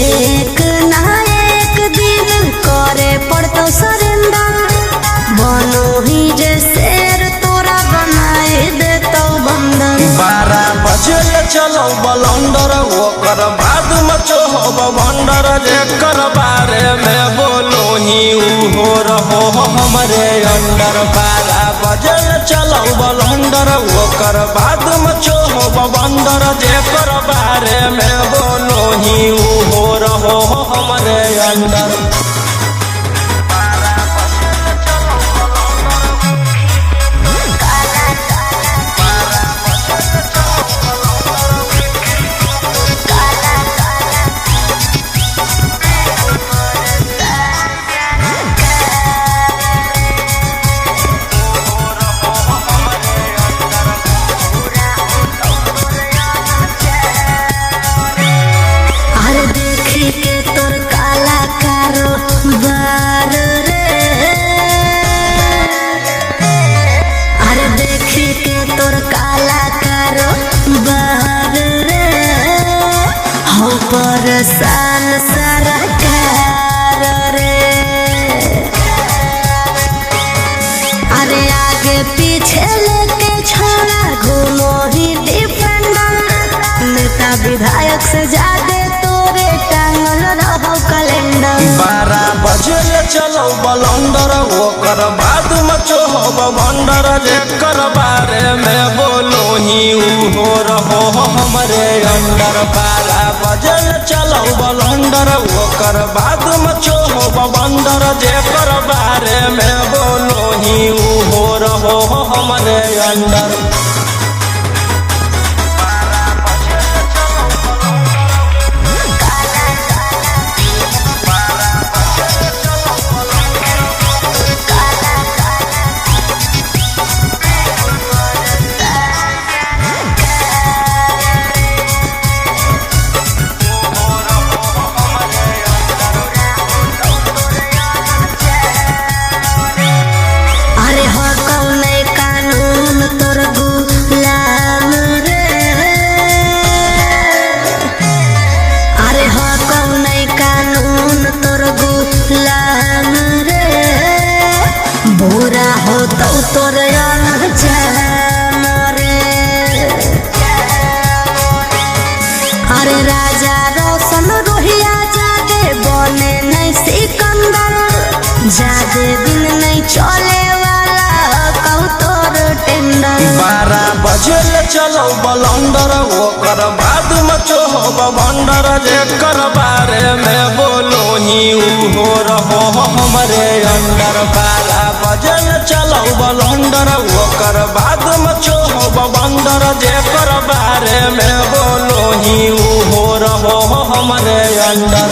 एक ना एक दिन करे पड़तो सरेंडर। बनो ही जे शेर तोरा बनाए देतो बंदर। 12 बजे चलो बलंदर ओकर बाद मचो हो भंडर। जेकर बारे में बोलो ही हो रहो हमरे अंडर। 12 बजे चलो बलंदर ओकर बाद मचो हो बंदर। जेकर बारे में बोलो ही हो रहो हमरे अंडर। परेशान सरकार रे। अरे आगे पीछे लेके छोड़ा घूमो ही डिफेंडर। नेता विधायक से ज्यादा तोरे टांगल रहो कैलेंडर। 12 बजे चलो बलंदर ओकर बाद मचो हो भंडर। जेकर बारे में बोलो ही हो रहो हमरे अंडर। 12 बजे चलो बलंदर ओकर बाद मचो हो भंडर। जेकर बारे में बोलो ही हो रहो हमरे अंडर। बुरा हो तो तोरे अरे राजा रोशन रोहिया जादे बने नहीं सिकंदर। जादे दिन नहीं चले वाला कहू तोर टेंडर। 12 बजे चलो बलंदर ओकर बाद मचो हो भंडर। जेकर बारे में बोलो ही हो रहो हमरे अंडर। 12 बजे चलो बलंदर ओकर बाद मचो हो भंडर। जेकर बारे में बोलो ही हो रहो हमरे अंडर।